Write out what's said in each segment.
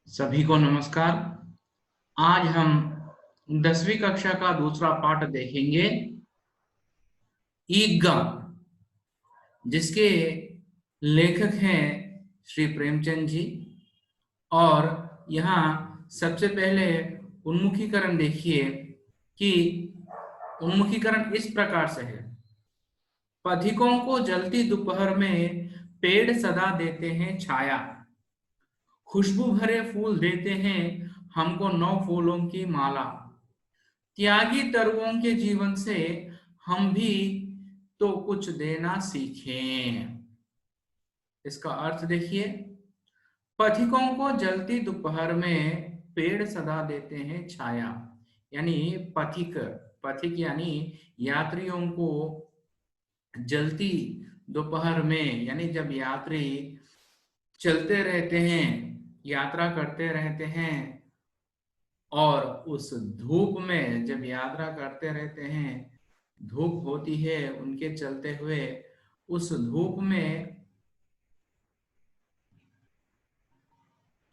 सभी को नमस्कार। आज हम 10वीं कक्षा का दूसरा पाठ देखेंगे, ईदगाह, जिसके लेखक हैं श्री प्रेमचंद जी। और यहाँ सबसे पहले उन्मुखीकरण देखिए कि उन्मुखीकरण इस प्रकार से है। पथिकों को जलती दोपहर में पेड़ सदा देते हैं छाया, खुशबू भरे फूल देते हैं हमको 9 फूलों की माला। त्यागी तरुओं के जीवन से हम भी तो कुछ देना सीखें। इसका अर्थ देखिए, पथिकों को जलती दोपहर में पेड़ सदा देते हैं छाया, यानी पथिक पथिक यानी यात्रियों को जलती दोपहर में, यानी जब यात्री चलते रहते हैं, यात्रा करते रहते हैं और उस धूप में जब यात्रा करते रहते हैं, धूप होती है उनके चलते हुए, उस धूप में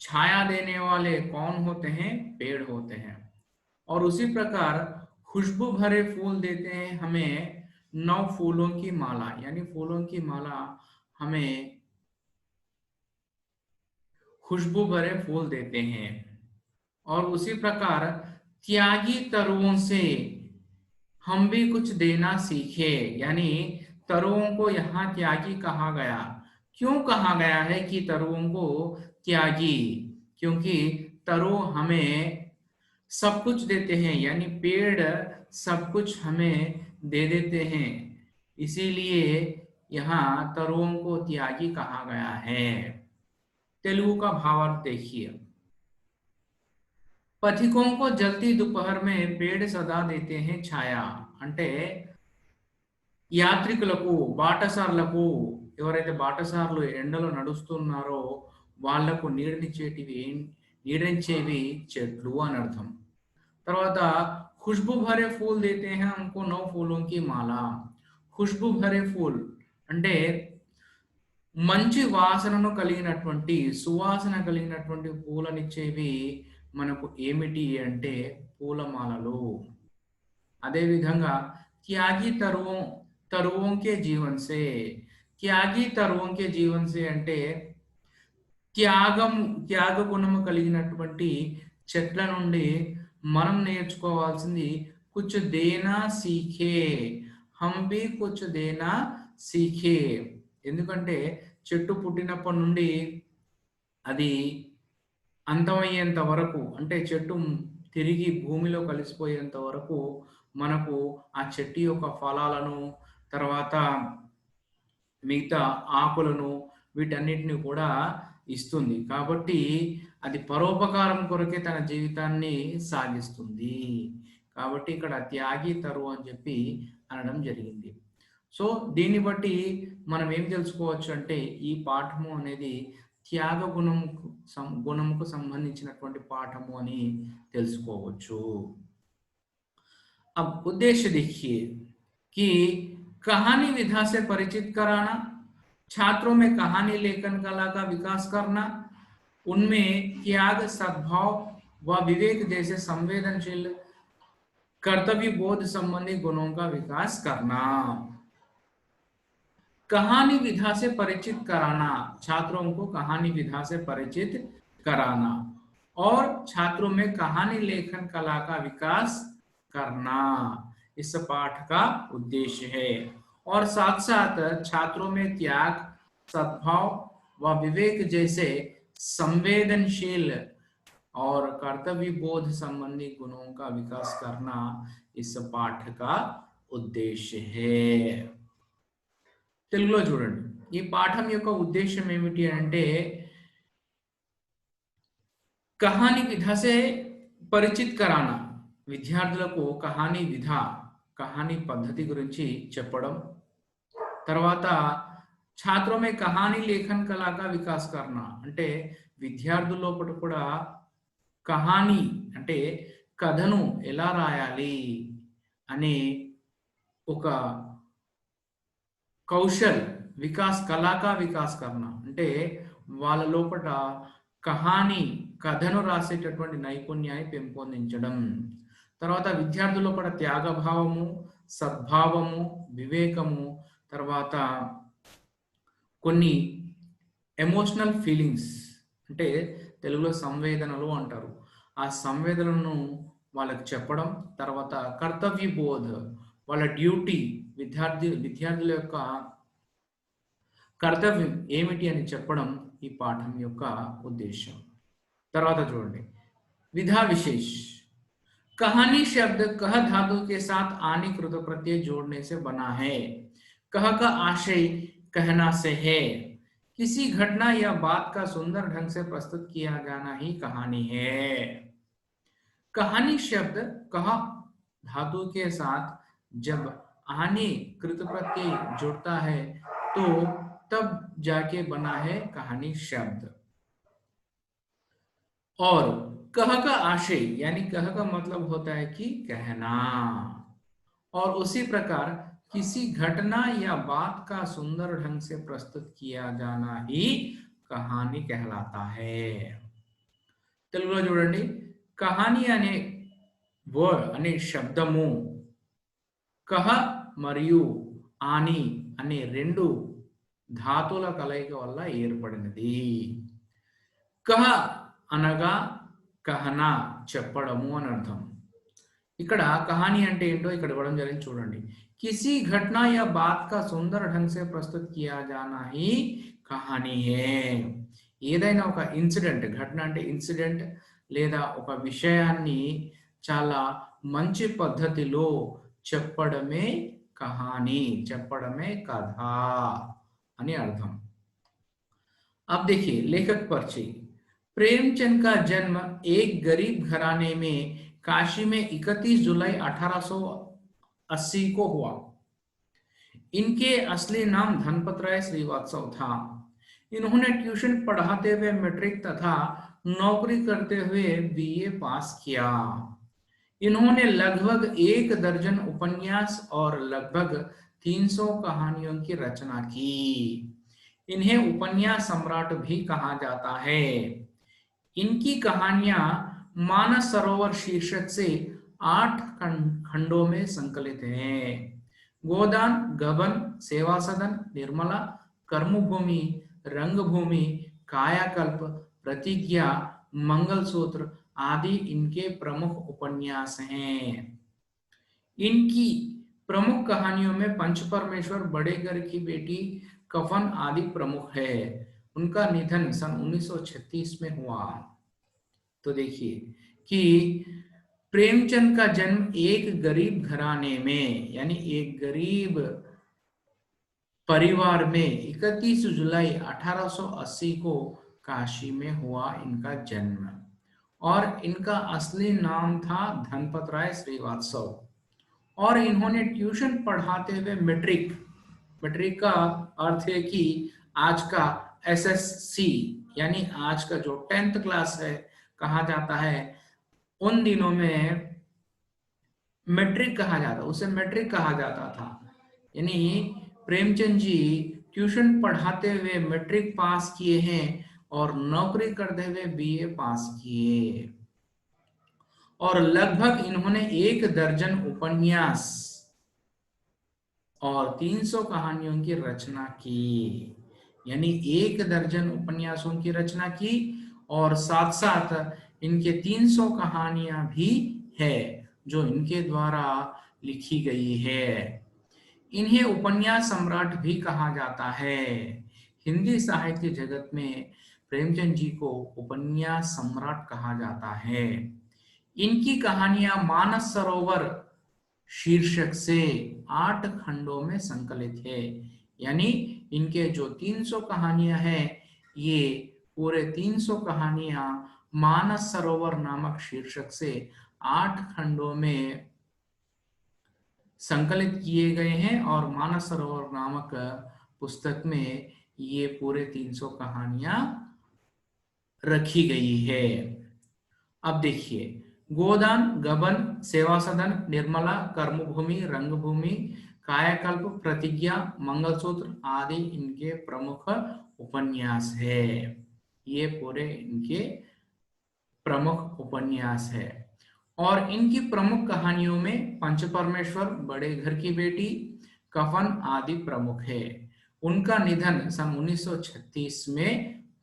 छाया देने वाले कौन होते हैं? पेड़ होते हैं। और उसी प्रकार खुशबू भरे फूल देते हैं हमें 9 फूलों की माला, यानी फूलों की माला हमें खुशबू भरे फूल देते हैं। और उसी प्रकार त्यागी तरुओं से हम भी कुछ देना सीखे, यानी तरुओं को यहाँ त्यागी कहा गया। क्यों कहा गया है कि तरुओं को त्यागी? क्योंकि तरु हमें सब कुछ देते हैं, यानी पेड़ सब कुछ हमें दे देते हैं, इसीलिए यहाँ तरुओं को त्यागी कहा गया है। तेलुगु का भावार्थ देखिए, पथिकों को जलती दोपहर में पेड़ सदा देते हैं छाया అంటే యాత్రికులకు బాటసార్లకు, ఎవరైతే బాటసార్లు ఎండలో నడుస్తున్నారో వాళ్లకు నీడనిచ్చేవి చెట్లు అని అర్థం। తర్వాత खुशबू भरे फूल देते हैं हमको 9 फूलों की माला। खुशबू भरे फूल అంటే మంచి వాసనను కలిగినటువంటి, సువాసన కలిగినటువంటి పూలనిచ్చేవి మనకు ఏమిటి అంటే పూలమాలలు। అదేవిధంగా त्यागी तरुओं के जीवन से, त्यागी तरुओं के जीवन से అంటే త్యాగ గుణము కలిగినటువంటి చెట్ల నుండి మనం నేర్చుకోవాల్సింది కుచ్ దేనా సీఖే, హమ్ భీ కుచ్ దేనా సీఖే। ఎందుకంటే చెట్టు పుట్టినప్పటి నుండి అది అంతమయ్యేంత వరకు, అంటే చెట్టు తిరిగి భూమిలో కలిసిపోయేంత వరకు మనకు ఆ చెట్టు యొక్క ఫలాలను, తర్వాత మిగతా ఆకులను, వీటన్నిటిని కూడా ఇస్తుంది। కాబట్టి అది పరోపకారం కొరకే తన జీవితాన్ని సాగిస్తుంది। కాబట్టి ఇక్కడ త్యాగి తరు అని చెప్పి అనడం జరిగింది। సో దీన్ని బట్టి మనం ఏం తెలుసుకోవచ్చు అంటే ఈ పాఠము అనేది త్యాగ గుణముకు సంబంధించినటువంటి పాఠము అని తెలుసుకోవచ్చు। अब उद्देश्य देखिए कि कहानी विधा से परिचित कराना, छात्रों में कहानी लेखन कला का विकास करना, उनमें त्याग, सद्भाव व विवेक जैसे संवेदनशील कर्तव्य बोध संबंधी गुणों का विकास करना। कहानी विधा से परिचित कराना, छात्रों को कहानी विधा से परिचित कराना, और छात्रों में कहानी लेखन कला का विकास करना इस पाठ का उद्देश्य है। और साथ साथ छात्रों में त्याग, सद्भाव व विवेक जैसे संवेदनशील और कर्तव्य बोध संबंधी गुणों का विकास करना इस पाठ का उद्देश्य है। తెలుగులో చూడండి, ఈ పాఠం యొక్క ఉద్దేశం ఏమిటి అంటే కహానీ విధ సే పరిచిత్ కరానా, విద్యార్థులకు కహానీ విధ, కహానీ పద్ధతి గురించి చెప్పడం, తర్వాత छात्रों में कहानी लेखन कला का विकास करना అంటే విద్యార్థుల లోపల కూడా కహానీ అంటే కథను ఎలా రాయాలి అనే ఒక కౌశల్ వికాస్, కళా కా వికాస్ కర్నా అంటే వాళ్ళ లోపల కహాని కథను రాసేటటువంటి నైపుణ్యాన్ని పెంపొందించడం. తర్వాత విద్యార్థుల పట్ల త్యాగభావము, సద్భావము, వివేకము, తర్వాత కొన్ని ఎమోషనల్ ఫీలింగ్స్ అంటే తెలుగులో సంవేదనలు అంటారు. ఆ సంవేదనలను వాళ్ళకి చెప్పడం, తర్వాత కర్తవ్య బోధ, వాళ్ళ డ్యూటీ, విద్యార్థుల యొక్క కర్తవ్యం ఏమిటి అని చెప్పడం ఈ పాఠం యొక్క ఉద్దేశం. తర్వాత చూడండి, विधा विशेष। कहानी शब्द कह धातु के साथ आनी कृत प्रत्यय जोड़ने से बना है। कह का आशय कहना से है। किसी घटना या बात का सुंदर ढंग से प्रस्तुत किया जाना ही कहानी है। कहानी शब्द कह धातु के साथ जब आनी कृत प्रत्यय जुड़ता है तो तब जाके बना है कहानी शब्द। और कह का आशय यानी कह का मतलब होता है कि कहना, और उसी प्रकार किसी घटना या बात का सुंदर ढंग से प्रस्तुत किया जाना ही कहानी कहलाता है। తెలుగులో చూడండి, కహాని అనే వర్డ్ అనే శబ్దము కహ మరియు ఆని అనే రెండు ధాతుల కలయిక వల్ల ఏర్పడినది. కహ అనగా కహనా చెప్పడము అని అర్థం. ఇక్కడ కహాని అంటే ఏంటో ఇక్కడ ఇవ్వడం జరిగింది చూడండి. కిసి ఘటనా యా బాత్ కా సుందర ఢంగ్ సే ప్రస్తుత్ కియా జానా హీ కహానీ హే. ఏదైనా ఒక ఇన్సిడెంట్, ఘటన అంటే ఇన్సిడెంట్ లేదా ఒక విషయాన్ని చాలా మంచి పద్ధతిలో చెప్పడమే కహానీ, చెప్పడమే కథ అని అర్థం. अब देखिए लेखक परिचय। प्रेमचंद का जन्म एक गरीब घराने में काशी में 31 जुलाई 1880 को हुआ। इनके असली नाम धनपत राय श्रीवास्तव था। इन्होंने ट्यूशन पढ़ाते हुए मैट्रिक तथा नौकरी करते हुए बीए पास किया। इन्होंने लगभग 1 दर्जन उपन्यास और लगभग 300 कहानियों की रचना की। इन्हें उपन्यास सम्राट भी कहा जाता है। इनकी कहानियां मानस सरोवर शीर्षक से 8 खंडों में संकलित हैं। गोदान, गबन, सेवा सदन, निर्मला, कर्मभूमि, रंगभूमि, कायाकल्प, प्रतिज्ञा, मंगलसूत्र आदि इनके प्रमुख उपन्यास हैं। इनकी प्रमुख कहानियों में पंच परमेश्वर, बड़े घर की बेटी, कफन आदि प्रमुख है। उनका निधन सन 1936 में हुआ। तो देखिए कि प्रेमचंद का जन्म एक गरीब घराने में यानी एक गरीब परिवार में 31 जुलाई 1880 को काशी में हुआ इनका जन्म, और इनका असली नाम था धनपत राय श्रीवास्तव। और इन्होंने ट्यूशन पढ़ाते हुए मैट्रिक का अर्थ है कि आज का एसएससी यानी आज का जो 10th क्लास है कहा जाता है, उन दिनों में मैट्रिक कहा जाता, उसे मैट्रिक कहा जाता था। यानी प्रेमचंद जी ट्यूशन पढ़ाते हुए मैट्रिक पास किए हैं और नौकरी करते हुए बीए पास किए, और लगभग इन्होंने 1 दर्जन उपन्यास और 300 कहानियों की रचना की। यानी 1 दर्जन उपन्यासों की रचना की और साथ साथ इनके 300 कहानियां भी है जो इनके द्वारा लिखी गई है। इन्हें उपन्यास सम्राट भी कहा जाता है। हिंदी साहित्य जगत में प्रेमचंद जी को उपन्यास सम्राट कहा जाता है। इनकी कहानियां मानस सरोवर शीर्षक से 8 खंडों में संकलित है। यानी इनके जो 300 कहानियां हैं, ये पूरे 300 कहानियां मानस सरोवर नामक शीर्षक से 8 खंडों में संकलित किए गए हैं, और मानस सरोवर नामक पुस्तक में ये पूरे 300 कहानियां रखी गई है। अब देखिए, गोदान, गबन, सेवा सदन, निर्मला, कर्मभूमि, रंगभूमि, कायाकल्प, प्रतिज्ञा, मंगलसूत्र आदि इनके प्रमुख उपन्यास है। ये पूरे इनके प्रमुख उपन्यास है। और इनकी प्रमुख कहानियों में पंच परमेश्वर, बड़े घर की बेटी, कफन आदि प्रमुख है। उनका निधन सन 1936 में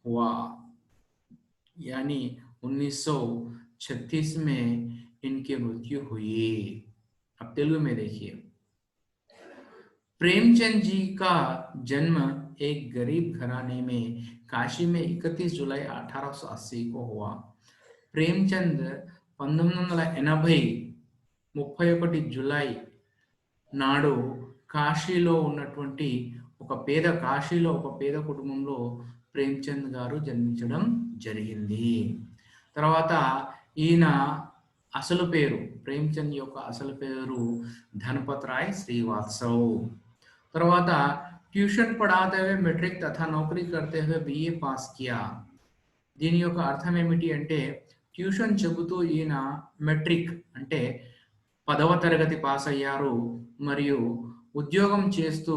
हुआ, यानी 1936 में इनकी मृत्यु हुई। अब तेलुगु में देखिए, प्रेमचंद जी का जन्म एक गरीब घराने में काशी में 31 जुलाई 1880 को हुआ। ప్రేమ్చంద్ 1980 31 జూలై నాడు కాశీలో ఒక పేద కుటుంబంలో ప్రేమ్చంద్ గారు జన్మించడం జరిగింది. తర్వాత ఈయన అసలు పేరు, ప్రేమ్చంద్ యొక్క అసలు పేరు ధనపత్ రాయ్ శ్రీవాత్సవ్. తర్వాత ट्यूशन पढ़ाते हुए मैट्रिक तथा नौकरी करते हुए बीए पास किया. దీని యొక్క అర్థం ఏమిటి అంటే, ట్యూషన్ చెబుతూ ఈయన మెట్రిక్ అంటే 10వ తరగతి పాస్ అయ్యారు మరియు ఉద్యోగం చేస్తూ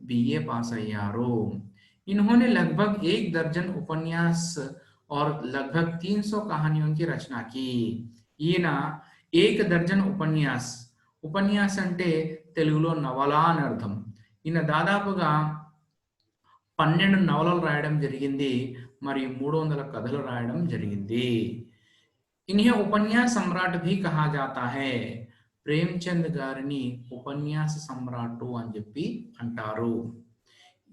बीए पास అయ్యారు. इन्होंने लगभग 1 दर्जन उपन्यास और लगभग 300 कहानियों की रचना की. ఈయన 1 దర్జన్ ఉపన్యాస్ అంటే తెలుగులో నవల అని అర్థం. ఈయన దాదాపుగా 12 నవలలు రాయడం జరిగింది మరియు 300 కథలు రాయడం జరిగింది. इन्हें उपन्यास सम्राट भी कहा जाता है. ప్రేమ్చంద్ గారిని ఉపన్యాస సమ్రాటు అని చెప్పి అంటారు.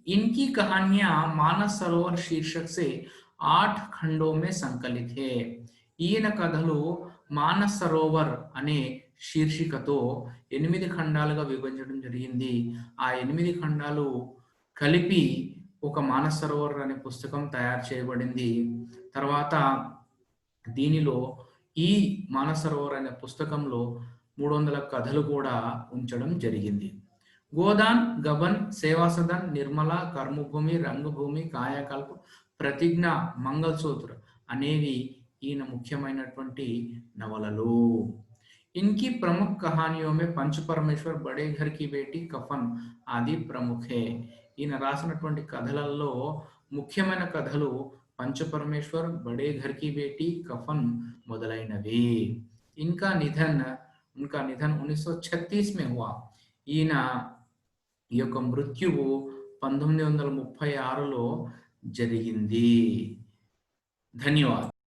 इनकी कहानियां मानस सरोवर शीर्षक से 8 खंडों में संकलित है. ఈయన కథలు మానస్ సరోవర్ అనే శీర్షికతో 8 ఖండాలుగా విభజించడం జరిగింది. ఆ 8 ఖండాలు కలిపి ఒక మానస్ సరోవర్ అనే పుస్తకం తయారు చేయబడింది. తర్వాత దీనిలో ఈ మానస్ సరోవర్ అనే పుస్తకంలో 300 కథలు కూడా ఉంచడం జరిగింది. గోదాన్, గబన్, సేవా సదన్, నిర్మల, కర్మభూమి, రంగభూమి, కాయకల్ప, ప్రతిజ్ఞ, మంగళసూత్ర అనేవి ఈయన ముఖ్యమైనటువంటి నవలలు. इनकी प्रमुख कहानियों में पंच परमेश्वर, बड़े घर की बेटी, कफन आदि प्रमुख है. ఈయన రాసినటువంటి కథలలో ముఖ్యమైన కథలు పంచపరమేశ్వర్, బడే ఘర్ కి బేటీ, కఫన్ మొదలైనవి. इनका निधन 1936 में हुआ. ఈయన యొక్క మృత్యువు 1936లో జరిగింది. ధన్యవాదాలు.